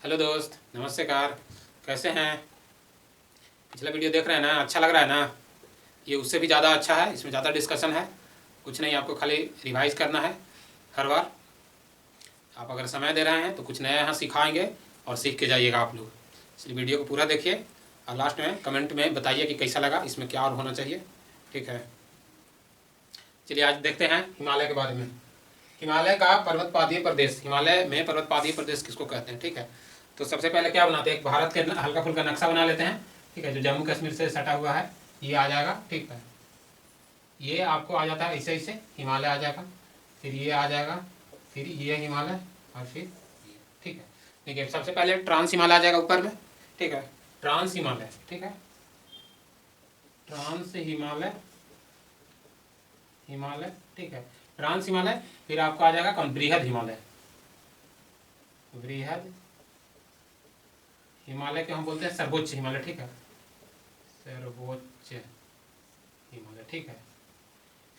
Hello दोस्त, नमस्कार। कैसे हैं? पिछला वीडियो देख रहे हैं ना? अच्छा लग रहा है ना? ये उससे भी ज़्यादा अच्छा है, इसमें ज़्यादा डिस्कशन है। कुछ नहीं, आपको खाली रिवाइज करना है हर बार। आप अगर समय दे रहे हैं तो कुछ नया यहाँ सिखाएंगे और सीख के जाइएगा आप लोग। इसलिए वीडियो को पूरा देखिए और लास्ट में कमेंट में बताइए कि कैसा लगा, इसमें क्या और होना चाहिए। ठीक है, चलिए आज देखते हैं हिमालय के बारे में। हिमालय का पर्वतपातीय प्रदेश, हिमालय में पर्वतपातीय प्रदेश किसको कहते हैं? ठीक है, तो सबसे पहले क्या बनाते हैं, एक भारत के हल्का फुल्का नक्शा बना लेते हैं। ठीक है, जो जम्मू कश्मीर से सटा हुआ है ये आ जाएगा। ठीक है, ये आपको आ जाता है ऐसे ऐसे, हिमालय आ जाएगा, फिर ये आ जाएगा, फिर ये हिमालय और फिर ये। ठीक है, देखिए सबसे पहले ट्रांस हिमालय आ जाएगा ऊपर में। ठीक है, ट्रांस हिमालय। ठीक है, ट्रांस हिमालय, हिमालय। ठीक है, ट्रांस हिमालय। फिर आपको आ जाएगा कौन? बृहद हिमालय। बृहद हिमालय के हम बोलते हैं सर्वोच्च हिमालय। ठीक है, सर्वोच्च हिमालय। ठीक है,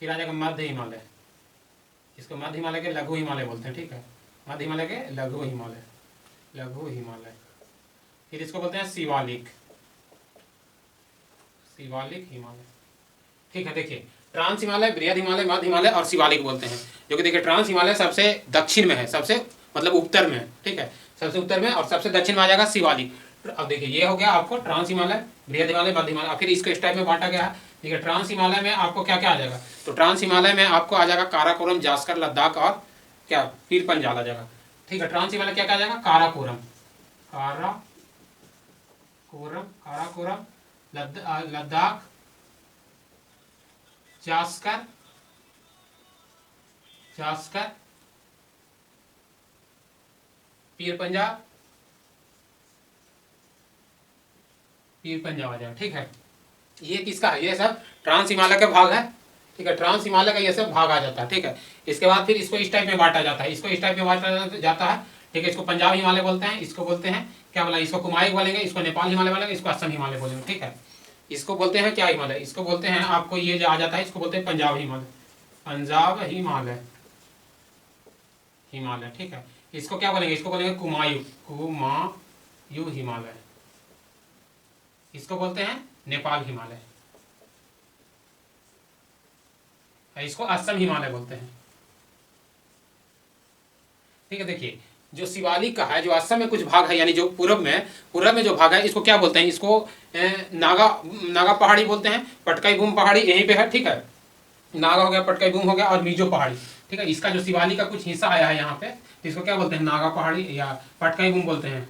फिर आ जाएगा मध्य हिमालय, इसको मध्य हिमालय के लघु हिमालय बोलते हैं। ठीक है, मध्य हिमालय के लघु हिमालय, लघु हिमालय। फिर इसको बोलते हैं शिवालिक, शिवालिक हिमालय। ठीक है, देखिए ट्रांस हिमालय, बृहद हिमालय, मध्य हिमालय और शिवालिक बोलते हैं। जो कि देखिए ट्रांस हिमालय सबसे दक्षिण में है, सबसे मतलब उत्तर में है। ठीक है, सबसे उत्तर में, और सबसे दक्षिण में आ जाएगा शिवालिक। अब देखिए ये हो गया आपको ट्रांस हिमालय, बृहद हिमालय, मध्य हिमालय। फिर इसको इस टाइप में बांटा गया है। देखिए ट्रांस हिमालय में आपको क्या क्या आ जाएगा, तो ट्रांस हिमालय में आपको आ जाएगा काराकोरम, जास्कर, लद्दाख और क्या पीर पंजाल आ जाएगा। ठीक है, ट्रांस हिमालय क्या क्या आ जाएगा? काराकोरम, काराकोरम, काराकोरम, लद्दाख, जास्कर, जास्कर, पीर पंजाब, पीर पंजाब आ जाएगा। ठीक है, ये किसका है? ये सब ट्रांस हिमालय का भाग है। ठीक है, ट्रांस हिमालय का ये सब भाग आ जाता है। ठीक है, इसके बाद फिर इसको इस टाइप में बांटा जाता है, इसको इस टाइप में बांटा जाता है। ठीक है, इसको पंजाब हिमालय बोलते हैं, इसको बोलते हैं क्या बोला, इसको कुमायूं बोलेंगे, इसको नेपाल हिमालय बोलेंगे, इसको असम हिमालय बोलेंगे। ठीक है, इसको बोलते हैं क्या हिमालय, इसको बोलते हैं आपको ये जो आ जाता है इसको बोलते हैं पंजाब हिमालय, पंजाब हिमालय, हिमालय। ठीक है, इसको क्या बोलेंगे, इसको बोलेंगे कुमायूं, कुमायूं हिमालय। इसको बोलते हैं नेपाल हिमालय, इसको असम हिमालय बोलते हैं। ठीक है, देखिए जो शिवालिक का है, जो असम में कुछ भाग है, यानी जो पूरब में जो भाग है, इसको क्या बोलते हैं, इसको नागा, नागा पहाड़ी बोलते हैं। पटकाई बूम पहाड़ी यहीं पे है। ठीक है, नागा हो गया, पटकाई बूम हो गया और मिजो पहाड़ी। ठीक है, इसका जो शिवालिक का कुछ हिस्सा आया है यहाँ पे, तो इसको क्या बोलते हैं? नागा पहाड़ी या पटकाई बूम बोलते हैं,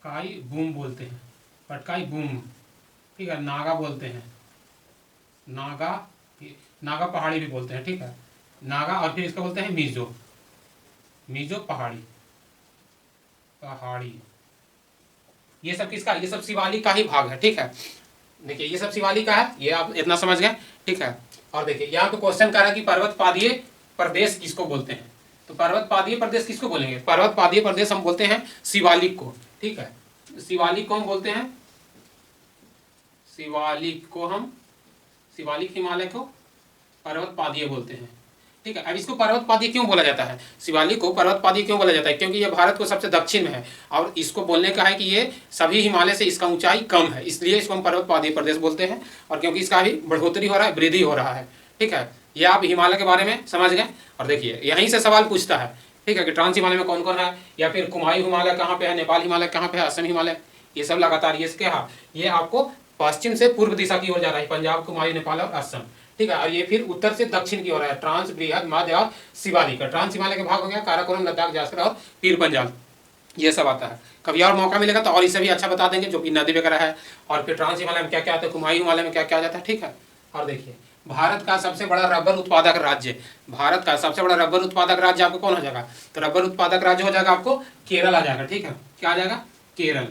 काई बूम बोलते हैं, पटकाई बूम। ठीक है, नागा बोलते हैं, नागा, नागा पहाड़ी भी बोलते हैं। ठीक है, नागा, और फिर इसको बोलते हैं मिजो, मिजो पहाड़ी, पहाड़ी। ये सब किसका? ये सब शिवालिक का ही भाग है। ठीक है, देखिए ये सब शिवालिक का है, ये आप इतना समझ गए। ठीक है, और देखिए यहाँ पे क्वेश्चन कर रहा है कि पर्वतपादीय प्रदेश किसको बोलते हैं, तो पर्वतपादीय प्रदेश किसको बोलेंगे? पर्वतपादीय प्रदेश हम बोलते हैं शिवालिक को। ठीक है, शिवालिक को हम बोलते हैं, शिवालिक को हम, शिवालिक हिमालय को पर्वतपादीय बोलते हैं। ठीक है, अब इसको पर्वतपादीय क्यों बोला जाता है, शिवालिक को पर्वतपादीय क्यों बोला जाता है? क्योंकि ये भारत को सबसे दक्षिण में है और इसको बोलने का है कि ये सभी हिमालय से इसका ऊंचाई कम है, इसलिए इसको हम पर्वतपादीय प्रदेश बोलते हैं। और क्योंकि इसका भी बढ़ोतरी हो रहा है, वृद्धि हो रहा है। ठीक है, ये आप हिमालय के बारे में समझ गए। और देखिए यहीं से सवाल पूछता है, ठीक है, कि ट्रांस हिमालय में कौन कौन है, या फिर कुमायूं हिमालय कहाँ पे है, नेपाल हिमालय कहाँ पे है, असम हिमालय, ये सब लगातार ये इसके, हाँ ये आपको पश्चिम से पूर्व दिशा की ओर जा रहा है, पंजाब, कुमायूं, नेपाल और असम। ठीक है, और ये फिर उत्तर से दक्षिण की ओर है, ट्रांस, बृहद, मध्य और शिवालिक। ट्रांस हिमालय के भाग हो गया काराकोरम, लद्दाख, जास्कर और पीर पंजाल, ये सब आता है। कभी और मौका मिलेगा तो और इसे भी अच्छा बता देंगे, जो कि नदी वगैरह है। और फिर ट्रांस हिमालय में क्या क्या आता है, कुमायूं हिमालय में क्या क्या आ जाता है। ठीक है, और देखिए भारत का सबसे बड़ा रबर उत्पादक राज्य, भारत का सबसे बड़ा रबर उत्पादक राज्य आपको कौन हो जाएगा, तो रबर उत्पादक राज्य हो जाएगा आपको केरल आ जाएगा। ठीक है, क्या आ जाएगा? केरल,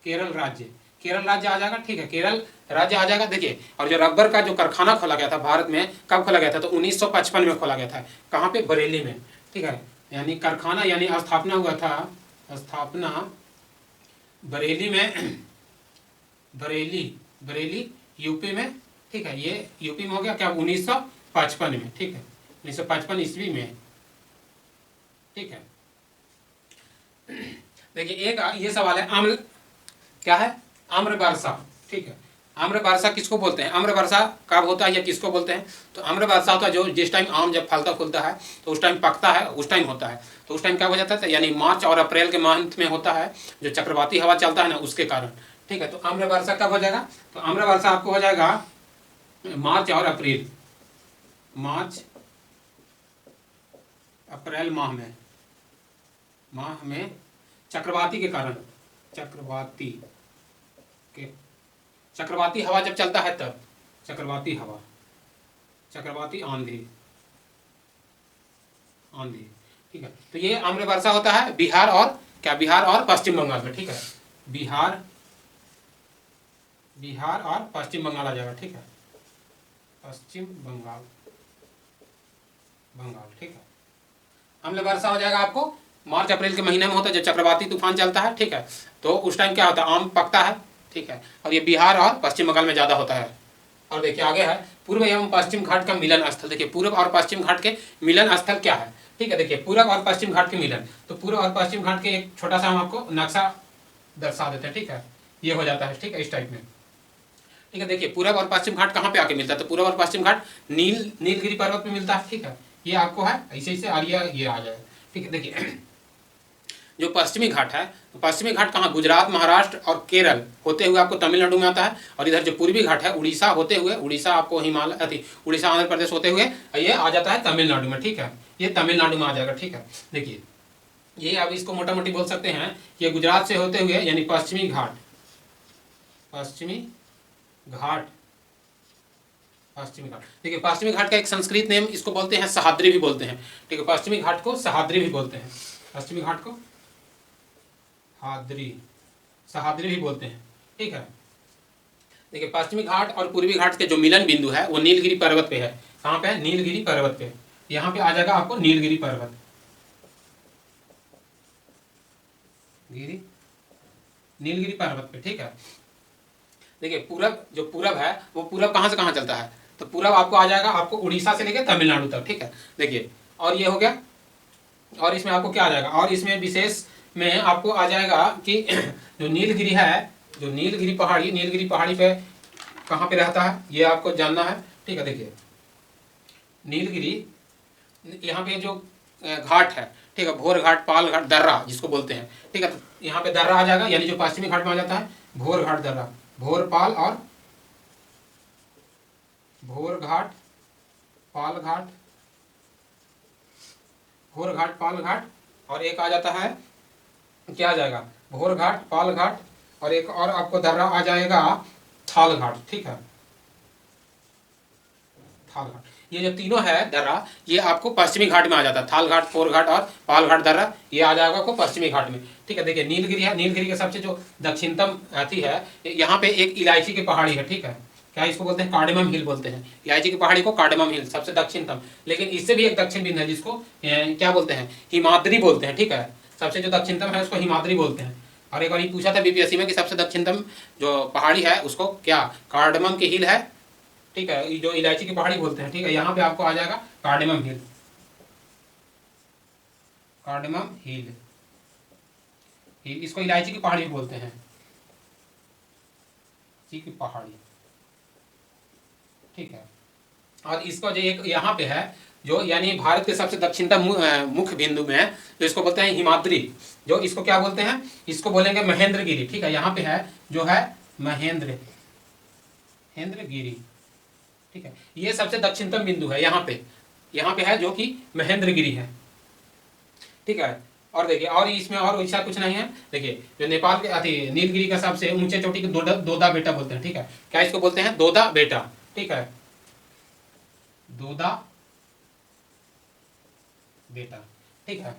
केरल राज्य, केरल राज्य आ जाएगा। ठीक है, केरल राज्य आ जाएगा। देखिए, और जो रबर का जो कारखाना खोला गया था भारत में, कब खोला गया था, तो 1955 में खोला गया था। कहाँ पे? बरेली में। ठीक है, यानी कारखाना, यानी स्थापना हुआ था, स्थापना बरेली में, बरेली, बरेली यूपी में। ठीक है, ये यूपी में हो गया क्या, 1955 में। ठीक है, 1955 ईस्वी में। ठीक है, देखिए एक ये सवाल है, आम्ल क्या है? आम्र वर्षा, ठीक है। आम्र वर्षा किसको बोलते हैं? आम्र वर्षा कब होता है या किसको बोलते हैं? तो आम्र वर्षा होता है जो जिस टाइम आम जब फलता फूलता है तो उस टाइम पकता है, उस टाइम होता है। तो उस टाइम क्या हो जाता है? यानी मार्च और अप्रैल के मंथ में होता है, जो चक्रवाती हवा चलता है ना उसके कारण, ठीक है। तो आम्र वर्षा कब हो जाएगा? तो आम्र वर्षा आपको हो जाएगा मार्च और अप्रैल, मार्च अप्रैल माह में चक्रवाती के कारण, के चक्रवाती हवा जब चलता है तब, चक्रवाती हवा, चक्रवाती आंधी, ठीक है। तो ये आम्र वर्षा होता है बिहार और क्या, बिहार और पश्चिम बंगाल में, ठीक है। बिहार और पश्चिम बंगाल आ जाएगा, ठीक है। पश्चिम बंगाल, ठीक है। आम्ल वर्षा हो जाएगा आपको मार्च अप्रैल के महीने में होता है जब चक्रवाती तूफान चलता है, ठीक है। तो उस टाइम क्या होता है? आम पकता है, ठीक है। और ये बिहार और पश्चिम बंगाल में ज़्यादा होता है। और देखिए आगे है पूर्व एवं पश्चिम घाट का मिलन स्थल। देखिए पूर्व और पश्चिम घाट के मिलन स्थल क्या है, ठीक है। देखिए पूर्व और पश्चिम घाट के मिलन, तो पूर्व और पश्चिम घाट के एक छोटा सा हम आपको नक्शा दर्शा देते हैं, ठीक है। ये हो जाता है, ठीक है, इस टाइप में, ठीक है। देखिए पूरब और पश्चिम घाट कहाँ पे आके मिलता है? तो पूरब और पश्चिम घाट नीलगिरी पर्वत पे मिलता है, ठीक है। ये आपको है ऐसे ऐसे आलिया ये आ जाए, ठीक है। देखिए जो पश्चिमी घाट है, तो पश्चिमी घाट कहाँ? गुजरात, महाराष्ट्र और केरल होते हुए आपको तमिलनाडु में आता है। और इधर जो पूर्वी घाट है उड़ीसा होते हुए, उड़ीसा आपको हिमालय उड़ीसा आंध्र प्रदेश होते हुए ये आ जाता है तमिलनाडु में, ठीक है। ये तमिलनाडु में आ जाएगा, ठीक है। देखिए ये अब इसको मोटा मोटी बोल सकते हैं, ये गुजरात से होते हुए यानी पश्चिमी घाट, देखिए पश्चिमी घाट का एक संस्कृत नेम इसको बोलते हैं सहाद्री भी बोलते हैं, ठीक है। पश्चिमी घाट को सहाद्री भी बोलते हैं, पश्चिमी घाट को सहाद्री भी बोलते हैं, ठीक है। देखिए पश्चिमी घाट और पूर्वी घाट के जो मिलन बिंदु है वो नीलगिरी पर्वत पे है। कहाँ पे है? नीलगिरी पर्वत पे। यहाँ पे आ जाएगा आपको नीलगिरी पर्वत, नीलगिरी पर्वत पे, ठीक है। देखिए पूरब, जो पूरब है वो पूरब कहाँ से कहाँ चलता है? तो पूरब आपको आ जाएगा आपको उड़ीसा से लेकर तमिलनाडु तक, ठीक है। देखिए और ये हो गया, और इसमें आपको क्या आ जाएगा? और इसमें विशेष में आपको आ जाएगा कि जो नीलगिरी है, जो नीलगिरी पहाड़ी पे कहाँ पे रहता है ये आपको जानना है, ठीक है। देखिए नीलगिरी, यहाँ पे जो घाट है, ठीक है, भोर घाट, पाल घाट, दर्रा जिसको बोलते हैं, ठीक है। तो यहाँ पे दर्रा आ जाएगा, यानी जो पश्चिमी घाट में आ जाता है भोर घाट, दर्रा, भोर पाल और भोर घाट, पाल घाट, भोर घाट, पाल घाट, और एक आ जाता है क्या आ जाएगा? भोर घाट, पाल घाट, और एक और आपको दर्रा आ जाएगा थाल घाट, ठीक है, थाल घाट। ये जो तीनों है दर्रा, ये आपको पश्चिमी घाट में आ जाता है। थाल घाट, भोर घाट और पाल घाट, दर्रा, ये आ जाएगा आपको पश्चिमी घाट में, ठीक है। देखिए नीलगिरी है, नीलगिरी के सबसे जो दक्षिणतम अति है, यहाँ पे एक इलायची की पहाड़ी है, ठीक है। क्या इसको बोलते हैं? कार्डेमम हिल बोलते हैं। इलायची की पहाड़ी को कार्डेमम हिल, सबसे दक्षिणतम। लेकिन इससे भी एक दक्षिण बिंदु है जिसको क्या बोलते हैं? हिमाद्री बोलते हैं, ठीक है। सबसे जो दक्षिणतम है उसको हिमाद्री बोलते हैं। और एक बार ये पूछा था बीपीएससी में कि सबसे दक्षिणतम जो पहाड़ी है उसको क्या? कार्डेमम की हिल है, ठीक है, जो इलायची की पहाड़ी बोलते हैं, ठीक है। यहाँ पे आपको आ जाएगा कार्डेमम हिल, कार्डेमम हिल, इसको इलायची की पहाड़ी बोलते हैं, इलायची की पहाड़ी, ठीक है। और इसका जो एक यहाँ पे है जो यानी भारत के सबसे दक्षिणतम मुख्य बिंदु में है, जो इसको बोलते हैं हिमाद्री, जो इसको क्या बोलते हैं? इसको बोलेंगे महेंद्रगिरी, ठीक है। यहाँ पे है जो है महेंद्रगिरी, ठीक है। ये सबसे दक्षिणतम बिंदु है, यहाँ पे है जो कि महेंद्रगिरी है, ठीक है। और देखिए और इसमें और ऐसा कुछ नहीं है। देखिए जो नेपाल के नीलगिरी का सबसे ऊंचे चोटी को दोदा बेटा बोलते हैं, ठीक है। क्या इसको बोलते हैं? दोदा बेटा, ठीक है, दोदा बेटा, ठीक है।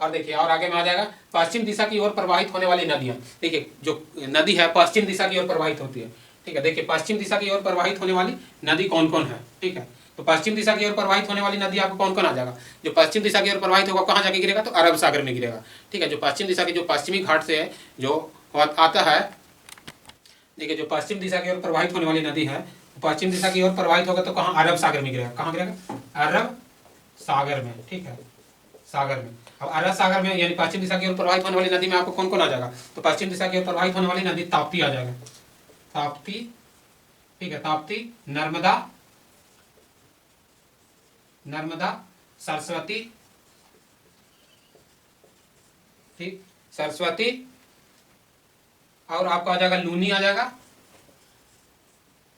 और देखिए और आगे में आ जाएगा पश्चिम दिशा की ओर प्रवाहित होने वाली नदियां। देखिए जो नदी है पश्चिम दिशा की ओर प्रवाहित होती है, ठीक है। देखिए पश्चिम दिशा की ओर प्रवाहित होने वाली नदी कौन कौन है, ठीक है। तो पश्चिम दिशा की ओर प्रवाहित होने वाली नदी आपको कौन कौन आ जाएगा? जो पश्चिम दिशा की ओर प्रवाहित होगा कहाँ जाके गिरेगा? तो अरब सागर में गिरेगा, ठीक है। जो पश्चिम दिशा की जो पश्चिमी घाट से जो आता है, देखिए जो पश्चिम दिशा की ओर प्रवाहित होने वाली नदी है, पश्चिम दिशा की ओर प्रवाहित होगा तो कहाँ? अरब सागर में गिरेगा। कहाँ गिरेगा? अरब सागर में, ठीक है, सागर में। अब अरब सागर में यानी पश्चिम दिशा की ओर प्रवाहित होने वाली नदी में आपको कौन कौन आ जाएगा? तो पश्चिम दिशा की ओर प्रवाहित होने वाली नदी ताप्ती आ जाएगा, ताप्ती, ठीक है, ताप्ती, नर्मदा, नर्मदा, सरस्वती, ठीक, सरस्वती, और आपका आ जाएगा लूनी आ जाएगा,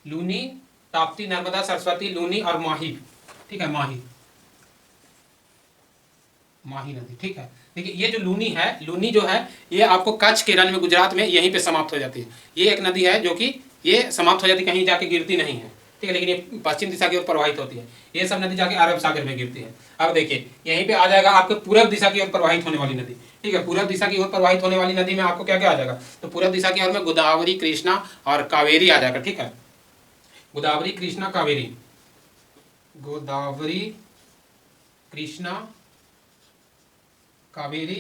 लूनी, ताप्ती, नर्मदा, सरस्वती, लूनी और माही, ठीक है, माही, माही नदी, ठीक है। देखिए ये जो लूनी है, लूनी जो है ये आपको कच्छ के रण में गुजरात में यहीं पे समाप्त हो जाती है। ये एक नदी है जो कि ये समाप्त हो जाती है, कहीं जाके गिरती नहीं है, ठीक है, लेकिन ये पश्चिम दिशा की ओर प्रवाहित होती है। ये सब नदी जाके अरब सागर में गिरती है। अब देखिए यहीं पे आ जाएगा आपके पूरब दिशा की ओर प्रवाहित होने वाली नदी, ठीक है, पूरब दिशा की ओर प्रवाहित होने वाली नदी में आपको क्या क्या आ जाएगा? तो पूरब दिशा की ओर में गोदावरी, कृष्णा और कावेरी आ जाएगा, ठीक है, गोदावरी, कृष्णा, कावेरी, गोदावरी, कृष्णा, कावेरी,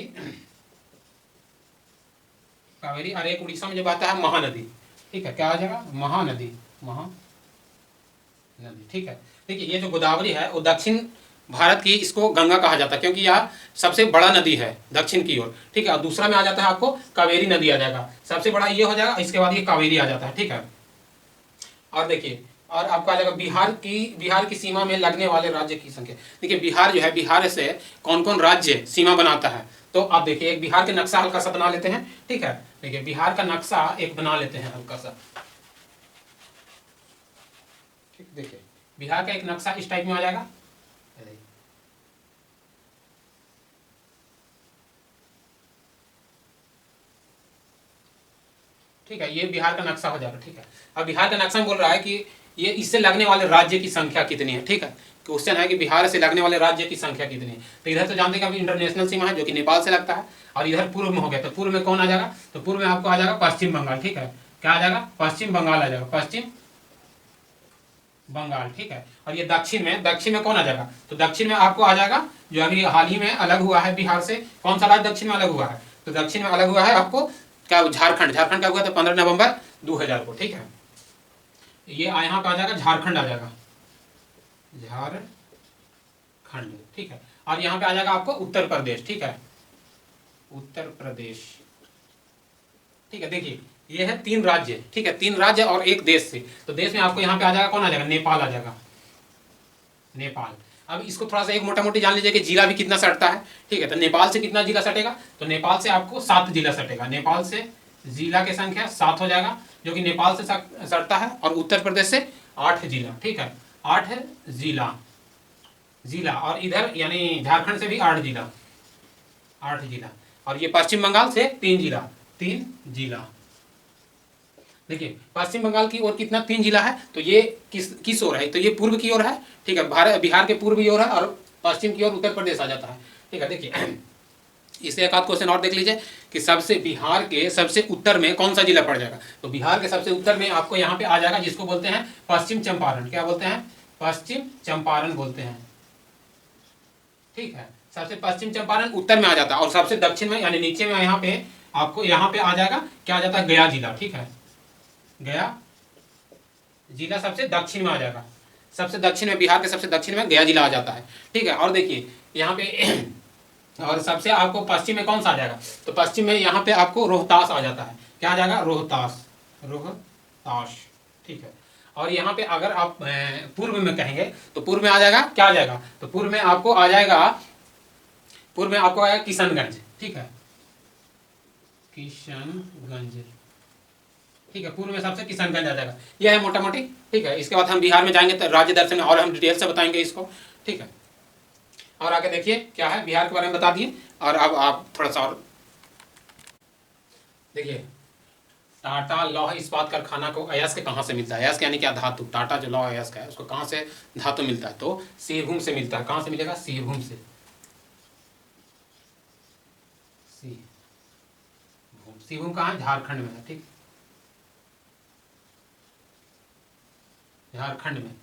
कावेरी, और एक उड़ीसा में जब आता है महानदी, ठीक है, क्या आ जाएगा? महानदी, महानदी, ठीक है। देखिए ये जो गोदावरी है वो दक्षिण भारत की, इसको गंगा कहा जाता है क्योंकि यह सबसे बड़ा नदी है दक्षिण की ओर, ठीक है। और दूसरा में आ जाता है आपको कावेरी नदी आ जाएगा, सबसे बड़ा ये हो जाएगा, इसके बाद ये कावेरी आ जाता है, ठीक है। और देखिए और आपका आ जाएगा बिहार की सीमा में लगने वाले राज्य की संख्या। देखिए बिहार जो है, बिहार से कौन कौन राज्य सीमा बनाता है? तो आप देखिए एक बिहार के नक्शा हल्का सा बना लेते हैं, ठीक है। देखिए बिहार का नक्शा एक बना लेते हैं हल्का सा, ठीक। देखिए बिहार का एक नक्शा इस टाइप में आ जाएगा, ठीक है, ये बिहार का नक्शा हो जाएगा, ठीक है। अब बिहार का नक्शा में बोल रहा है कि ये इससे लगने वाले राज्य की संख्या कितनी है, ठीक है। क्वेश्चन है कि बिहार से लगने वाले राज्य की संख्या कितनी है। तो इधर तो जानते हैं कि अभी इंटरनेशनल सीमा है जो कि नेपाल से लगता है, और इधर पूर्व में हो गया, तो पूर्व में कौन आ जाएगा? तो पूर्व में आपको आ जाएगा पश्चिम बंगाल, ठीक है, क्या आ जाएगा? पश्चिम बंगाल आ जाएगा, पश्चिम बंगाल, ठीक है। और ये दक्षिण में कौन आ जाएगा? तो दक्षिण में आपको आ जाएगा जो अभी हाल ही में अलग हुआ है बिहार से, कौन सा राज्य दक्षिण में अलग हुआ है? तो दक्षिण में अलग हुआ है आपको क्या? झारखंड, झारखंड का हुआ था 15 नवंबर 2000 को, ठीक है। ये यहाँ पे आ जाएगा झारखंड आ जाएगा, झारखंड, ठीक है। और यहाँ पे आ जाएगा आपको उत्तर प्रदेश, ठीक है, उत्तर प्रदेश, ठीक है। देखिए ये है 3 राज्य, ठीक है, 3 राज्य और एक देश से। तो देश में आपको यहाँ पे आ जाएगा कौन आ जाएगा? नेपाल आ जाएगा, नेपाल। अब इसको थोड़ा सा एक मोटा मोटी जान लीजिए कि जिला भी कितना सटता है, ठीक है। तो नेपाल से कितना जिला सटेगा? तो नेपाल से आपको 7 जिला सटेगा, नेपाल से जिला की संख्या 7 हो जाएगा, जो कि नेपाल से सटता है। और उत्तर प्रदेश से 8 जिला, ठीक है, 8 जिला। और इधर यानी झारखंड से भी 8 जिला, 8 जिला। और ये पश्चिम बंगाल से 3 जिला, 3 जिला। देखिए पश्चिम बंगाल की ओर कितना? 3 जिला है। तो ये किस ओर है? तो ये पूर्व की ओर है, ठीक है, बिहार के पूर्व की ओर है, और पश्चिम की ओर उत्तर प्रदेश आ जाता है, ठीक है। देखिए इसे एक आध क्वेश्चन और देख लीजिए कि सबसे बिहार के सबसे उत्तर में कौन सा जिला पड़ जाएगा? तो बिहार के सबसे उत्तर में आपको यहाँ पे आ जाएगा जिसको बोलते हैं पश्चिम चंपारण। क्या बोलते हैं? पश्चिम चंपारण बोलते हैं, ठीक है। सबसे पश्चिम चंपारण उत्तर में आ जाता है, और सबसे दक्षिण में यानी नीचे में यहाँ पे आपको यहाँ पे आ जाएगा क्या आ जाता है? गया जिला, ठीक है, गया जिला सबसे दक्षिण में आ जाएगा, सबसे दक्षिण में, बिहार के सबसे दक्षिण में गया जिला आ जाता है, ठीक है। और देखिए यहाँ पे और सबसे आपको पश्चिम में कौन सा आ जाएगा? तो पश्चिम में यहाँ पे आपको रोहतास आ जाता है। क्या आ जाएगा? रोहतास, रोहतास, ठीक है। और यहाँ पे अगर आप पूर्व में कहेंगे तो पूर्व में आ जाएगा क्या आ जाएगा? तो पूर्व में आपको आ जाएगा, पूर्व में आपको आएगा किशनगंज, ठीक है, किशनगंज, ठीक है, पूर्व में सबसे किशनगंज आ जाएगा। यह है मोटा मोटी, ठीक है। इसके बाद हम बिहार में जाएंगे तो राज्य दर्शन में और हम डिटेल से बताएंगे इसको, ठीक है। और आगे देखिए क्या है, बिहार के बारे में बता दिए। और अब आप थोड़ा सा और देखिए, टाटा लौह इस्पात कारखाना को अयस्क कहाँ से मिलता है? अयस्क यानी क्या? धातु। टाटा जो लौह अयस्क है उसको कहाँ से धातु मिलता है? तो सिरभूम से मिलता है। कहाँ से मिलेगा? सिरभूम से। सिरभूम कहाँ है? झारखंड में है, ठीक, झारखंड में,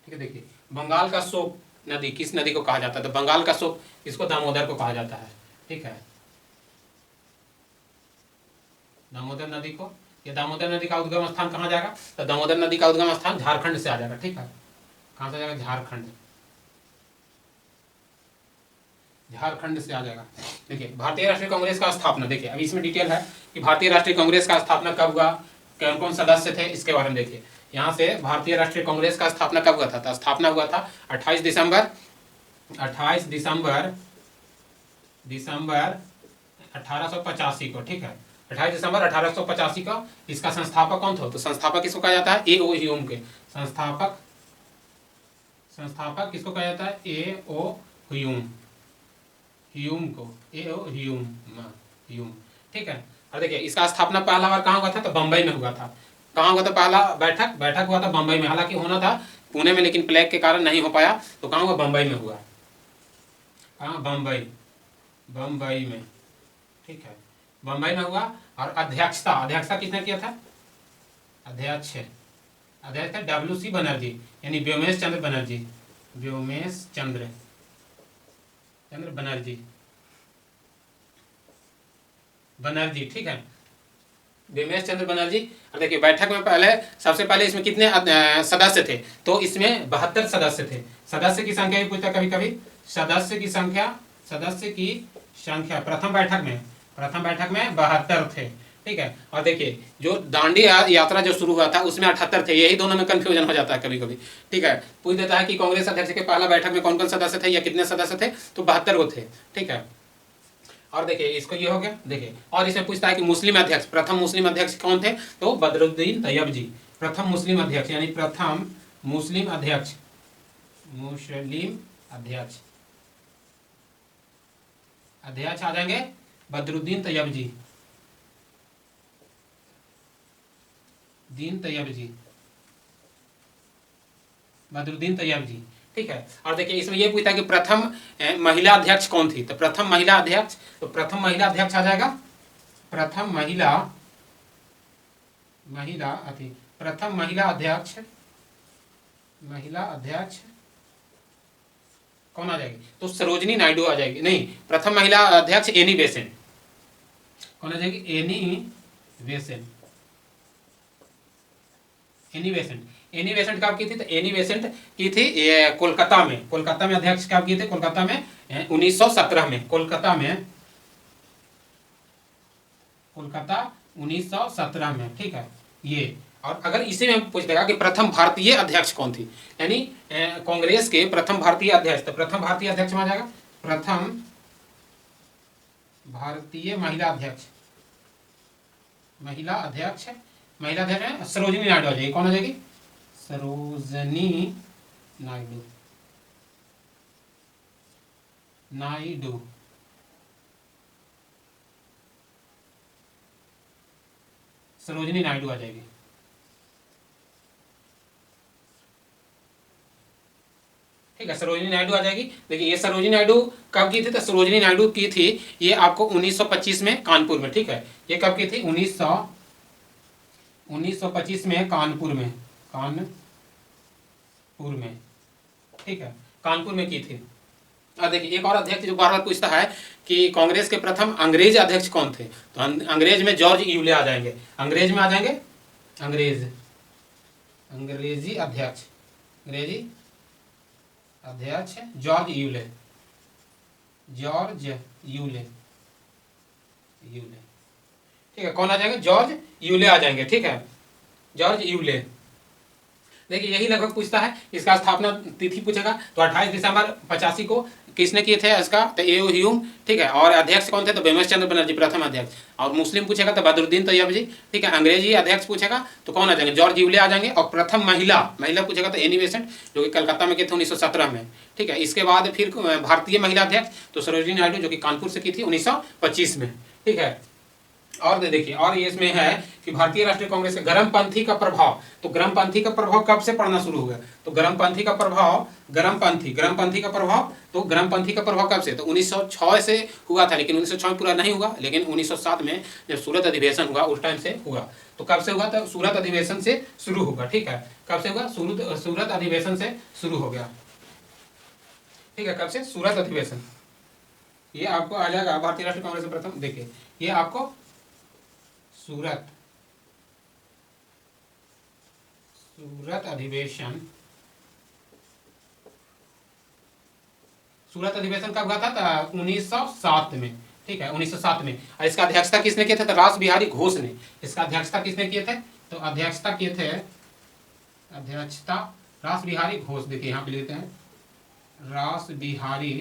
ठीक है। देखिए बंगाल का शोक नदी किस नदी को कहा जाता है? तो बंगाल का शोक इसको दामोदर को कहा जाता है, ठीक है, दामोदर नदी को। ये दामोदर नदी का उद्गम स्थान कहाँ जाएगा? तो दामोदर नदी का उद्गम स्थान झारखंड से आ जाएगा, ठीक है। कहाँ से आ जाएगा? झारखंड। झारखंड से आ जाएगा। देखिए भारतीय राष्ट्रीय कांग्रेस का स्थापना, देखिए अभी इसमें डिटेल है कि भारतीय राष्ट्रीय कांग्रेस का स्थापना कब हुआ, कौन कौन सदस्य थे, इसके बारे में देखिए। यहाँ से भारतीय राष्ट्रीय कांग्रेस का स्थापना कब हुआ था, तो स्थापना हुआ था 28 दिसंबर 1885 को, ठीक है 28 दिसंबर 1885 को। इसका संस्थापक कौन था, तो संस्थापक किसको कहा जाता है, ए ओ ह्यूम के। संस्थापक किसको कहा जाता है, ए ओ ह्यूम को, ए ओ ह्यूम, ठीक है। और देखिए इसका स्थापना पहला बार कहाँ हुआ था, तो बम्बई में हुआ था। कहाँ हुआ था पहला बैठक हुआ था बम्बई में, हालांकि होना था पुणे में, लेकिन प्लेग के कारण नहीं हो पाया, तो कहाँ हुआ, बम्बई में हुआ। कहाँ, बम्बई में, ठीक है बम्बई में हुआ। और अध्यक्षता किसने किया था, अध्यक्ष था WC बनर्जी, यानी व्योमेश चंद्र बनर्जी, ठीक है व्योमेश चंद्र बनर्जी। और देखिए बैठक में सबसे पहले इसमें कितने सदस्य थे, तो इसमें 72 सदस्य थे। सदस्य की संख्या भी पूछता कभी कभी, सदस्य की संख्या प्रथम बैठक में 72 थे, ठीक है। और देखिए जो दांडी यात्रा जो शुरू हुआ था उसमें 78 थे, यही दोनों में कंफ्यूजन हो जाता है कभी कभी, ठीक है। पूछ देता है कि कांग्रेस अध्यक्ष के पहला बैठक में कौन कौन सदस्य थे या कितने सदस्य थे, तो 72 वो थे, ठीक है। और देखिए इसको ये हो गया, देखिए और इसमें पूछता है कि प्रथम मुस्लिम अध्यक्ष कौन थे, तो बदरुद्दीन तैयबजी, प्रथम मुस्लिम अध्यक्ष, यानी प्रथम मुस्लिम अध्यक्ष आ जाएंगे बदरुद्दीन तैयबजी, बदरुद्दीन तैयबजी, ठीक है। और देखिए इसमें ये पूछता है कि प्रथम महिला अध्यक्ष कौन थी, तो प्रथम महिला अध्यक्ष आ जाएगा, प्रथम महिला अध्यक्ष कौन आ जाएगी, तो सरोजनी नायडू आ जाएगी। नहीं, प्रथम महिला अध्यक्ष एनी बेसेंट, कौन आ जाएगी, एनी बेसेंट कब की थी, तो एनी बेसेंट की थी कोलकाता में अध्यक्ष कब किए थे, कोलकाता में 1917 में, कोलकाता 1917 में, ठीक है ये। और अगर इसी में पूछ देगा कि प्रथम भारतीय अध्यक्ष कौन थी, यानी कांग्रेस के प्रथम भारतीय अध्यक्ष, तो प्रथम भारतीय अध्यक्ष में आ जाएगा, प्रथम भारतीय महिला अध्यक्ष में सरोजिनी नायडू आ जाएगी। कौन आ जाएगी, सरोजनी नायडू सरोजनी नायडू आ जाएगी, ठीक है सरोजनी नायडू आ जाएगी। देखिए ये सरोजनी नायडू कब की थी, तो सरोजनी नायडू की थी ये आपको 1925 में कानपुर में, ठीक है। ये कब की थी, 1925 में कानपुर में, ठीक है कानपुर में की थी। और देखिए एक और अध्यक्ष जो बार बार पूछता है कि कांग्रेस के प्रथम अंग्रेज अध्यक्ष कौन थे, तो अंग्रेज में जॉर्ज यूले आ जाएंगे, अंग्रेजी अध्यक्ष जॉर्ज यूले, ठीक है कौन आ जाएंगे, जॉर्ज यूले आ जाएंगे, ठीक है जॉर्ज यूले। देखिए यही लगभग पूछता है। इसका स्थापना तिथि पूछेगा तो 28 दिसंबर 85 को किसने किए थे इसका, तो ए ओ ह्यूम, ठीक है। और अध्यक्ष कौन थे, तो व्योमेश चंद्र बनर्जी प्रथम अध्यक्ष। और मुस्लिम पूछेगा तो बदरुद्दीन तैयबजी, ठीक है। अंग्रेजी अध्यक्ष पूछेगा तो कौन आ जाएंगे, जॉर्ज यूले आ जाएंगे। और प्रथम महिला पूछेगा तो एनी बेसेंट जो कि कलकत्ता में किए थे 1917 में, ठीक है। इसके बाद फिर भारतीय महिला अध्यक्ष तो सरोजिनी नायडू जो कि कानपुर से की थी 1925 में, ठीक है। और देखिए और ये इसमें है कि भारतीय राष्ट्रीय कांग्रेस के गर्मपंथी का प्रभाव, तो गर्मपंथी का प्रभाव कब से पड़ना शुरू हुआ, तो गर्मपंथी का प्रभाव कब से, तो 1906 से हुआ था, लेकिन 1906 में पूरा नहीं हुआ, लेकिन 1907 में जब सूरत अधिवेशन हुआ उस टाइम से हुआ। तो कब से हुआ, तो सूरत अधिवेशन से शुरू होगा, ठीक है। कब से हुआ, सूरत अधिवेशन से शुरू हो गया, ठीक है। कब से, सूरत अधिवेशन। ये आपको आ जाएगा भारतीय राष्ट्रीय कांग्रेस के प्रथम, देखिए ये आपको सूरत सूरत अधिवेशन कब हुआ था? 1907 में। ठीक है, 1907 में। और इसका अध्यक्षता किसने किए थे? तो रास बिहारी घोष ने। इसका अध्यक्षता किसने किए थे? तो अध्यक्षता किए थे, अध्यक्षता रास बिहारी घोष। देखिए यहाँ पे लेते हैं, रास बिहारी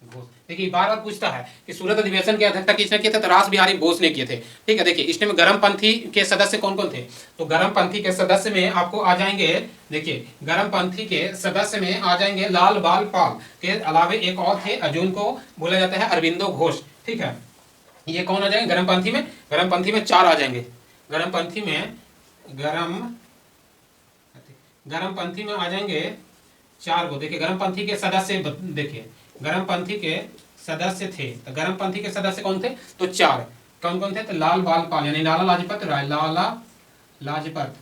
घोष। देखिए बार बार पूछता है कि सूरत अधिवेशन की अध्यक्षता किसने किए थे? तो रास बिहारी घोष ने किए थे। ठीक है, देखिए इसमें गरमपंथी के सदस्य कौन कौन थे? तो गरमपंथी के सदस्य में आपको आ जाएंगे, देखिए गरमपंथी के सदस्य में आ जाएंगे लाल बाल पाल के अलावे एक और थे, जिनको बोला जाता है अरविंदो घोष। ठीक है, ये कौन आ जाएंगे गरमपंथी में? गरमपंथी में 4 आ जाएंगे। गरमपंथी में गरमपंथी में आ जाएंगे 4 को। देखिए गरमपंथी के सदस्य, देखिए गरमपंथी के सदस्य थे, तो गरमपंथी के सदस्य कौन थे? तो 4। कौन कौन थे? तो लाल बाल पाल यानी लाला लाजपत राय, लाला लाजपत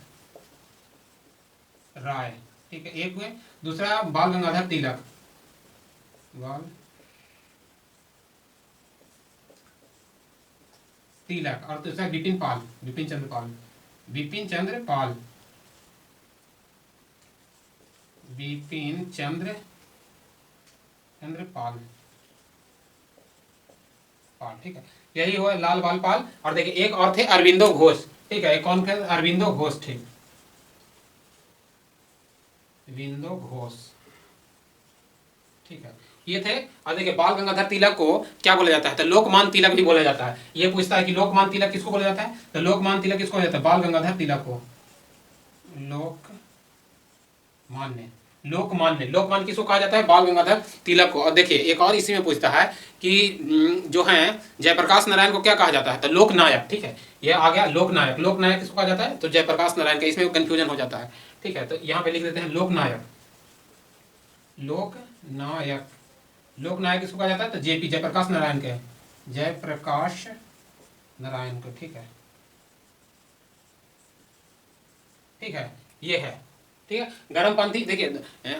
राय। ठीक है, एक हुए। दूसरा बाल गंगाधर तिलक, बाल तिलक। और दूसरा विपिन पाल, विपिन चंद्र पाल, विपिन चंद्र पाल, विपिन चंद्र पाल। ठीक है, यही हुआ लाल बाल पाल। और देखिए एक और थे अरविंदो घोष। ठीक है, कौन थे? अरविंदो घोष थे, अरविंदो घोष। ठीक है, ये थे। और देखिए बाल गंगाधर तिलक को क्या बोला जाता है? तो लोकमान तिलक भी बोला जाता है। ये पूछता है कि लोकमान तिलक किसको बोला जाता है? तो लोकमान तिलक किसको बोला जाता है? बाल गंगाधर तिलक को लोकमान्य। लोकमान्य, लोकमान्य किसको कहा जाता है? बाल गंगाधर तिलक को। और देखिए एक और इसी में पूछता है कि जो है जयप्रकाश नारायण को क्या कहा जाता है? तो लोकनायक। ठीक है, ये आ गया लोकनायक। लोकनायक किसको कहा जाता है? तो जयप्रकाश नारायण का। इसमें कंफ्यूजन हो जाता है। ठीक है, तो यहाँ पे लिख देते हैं लोकनायक। लोकनायक, लोकनायक किसको कहा जाता है? तो जेपी, जयप्रकाश नारायण के, जयप्रकाश नारायण को। ठीक है, ठीक है, ये है। ठीक है, गरमपंथी देखिए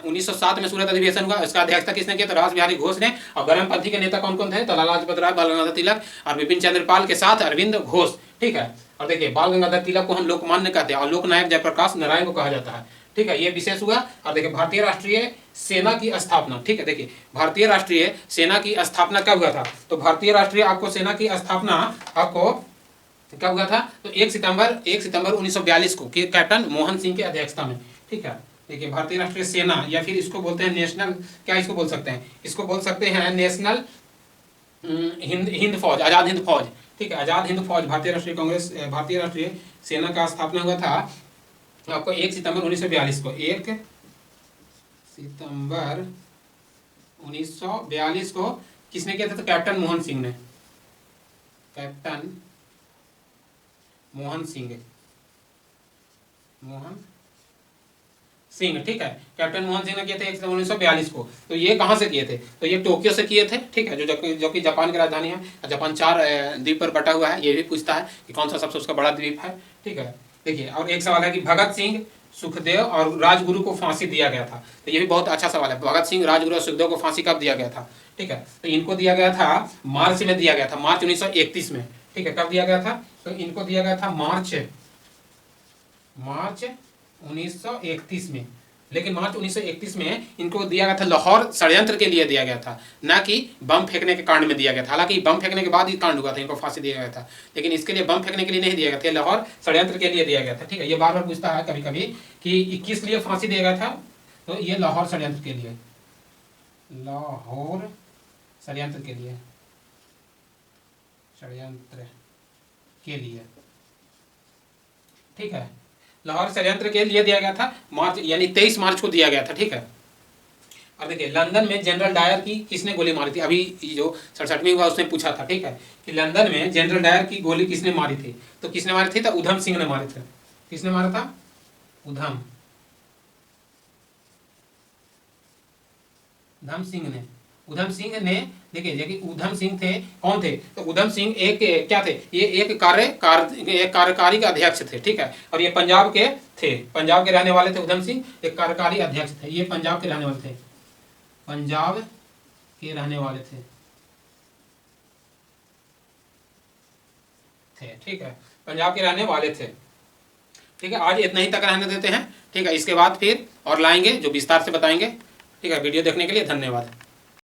1907 में सूरत अधिवेशन हुआ, इसका अध्यक्षता किसने किया? तो रास बिहारी घोष ने। और गरमपंथी के नेता कौन कौन थे? तो लाला लाजपत राय, बाल गंगाधर तिलक और विपिन चंद्र पाल के साथ अरविंद घोष। ठीक है, और देखिए बाल गंगाधर तिलक को हम लोकमान्य कहते हैं और लोकनायक जयप्रकाश नारायण को कहा जाता है। ठीक है, ये विशेष हुआ। और देखिए भारतीय राष्ट्रीय सेना की स्थापना। ठीक है, देखिए भारतीय राष्ट्रीय सेना की स्थापना कब हुआ था? तो भारतीय राष्ट्रीय आपको सेना की स्थापना आपको कब हुआ था? तो 1 सितंबर 1942 को कैप्टन मोहन सिंह की अध्यक्षता में। ठीक है, देखिए भारतीय राष्ट्रीय सेना, या फिर इसको बोलते हैं नेशनल, क्या इसको बोल सकते हैं? इसको बोल सकते हैं नेशनल हिंद फौज, आजाद हिंद फौज। ठीक है, आजाद हिंद फौज, भारतीय राष्ट्रीय कांग्रेस, भारतीय राष्ट्रीय सेना का स्थापना हुआ था आपको 1 सितंबर 1942 को। 1 सितंबर 1942 को किसने किया था? तो कैप्टन मोहन सिंह ने, कैप्टन मोहन सिंह, ठीक है, कैप्टन मोहन सिंह ने किए थे 1 सितंबर 1942 को। तो ये कहाँ से किए थे? तो ये टोक्यो से किए थे। ठीक है, जो कि जापान की राजधानी है। जापान 4 द्वीप पर बटा हुआ है। ये भी पूछता है कि कौन सा सबसे उसका बड़ा द्वीप है। ठीक है, देखिए और एक सवाल है कि भगत सिंह, सुखदेव और राजगुरु को फांसी दिया गया था। तो ये भी बहुत अच्छा सवाल है। भगत सिंह, राजगुरु और सुखदेव को फांसी कब दिया गया था? ठीक है, तो इनको दिया गया था मार्च में, दिया गया था मार्च 1931 में। ठीक है, कब दिया गया था? तो इनको दिया गया था मार्च 1931 में। लेकिन मार्च 1931 में इनको दिया गया था लाहौर षड्यंत्र के लिए दिया गया था, ना कि बम फेंकने के कांड में दिया गया था। हालांकि बम फेंकने के बाद ही कांड हुआ था, इनको फांसी दिया गया था, लेकिन इसके लिए बम फेंकने के लिए नहीं दिया गया था, लाहौर षड्यंत्र के लिए दिया गया था। ठीक है, ये बार बार पूछता है कभी कभी कि किस लिए फांसी दिया गया था? तो ये लाहौर षड्यंत्र के लिए, लाहौर षड्यंत्र के लिए, षड्यंत्र के लिए। ठीक है, लाहौर षड्यंत्र के लिए दिया गया था मार्च, यानी 23 मार्च को दिया गया था। ठीक है, और देखिए लंदन में जनरल डायर की किसने गोली मारी थी? अभी जो 67वीं हुआ उसने पूछा था। ठीक है, कि लंदन में जनरल डायर की गोली किसने मारी थी? तो किसने मारी थी? तो उधम सिंह ने मारे थे। किसने मारा था? उधम सिंह ने। उधम सिंह ने, देखिए उधम सिंह थे, कौन थे? तो उधम सिंह एक क्या थे? ये एक कार्यकारी अध्यक्ष थे। ठीक है, और ये पंजाब के थे, पंजाब के रहने वाले थे। उधम सिंह एक कार्यकारी अध्यक्ष थे। ये पंजाब के रहने वाले थे, पंजाब के रहने वाले थे। ठीक है, पंजाब के रहने वाले थे। ठीक है, आज इतना ही तक रहने देते हैं। ठीक है, इसके बाद फिर और लाएंगे जो विस्तार से बताएंगे। ठीक है, वीडियो देखने के लिए धन्यवाद।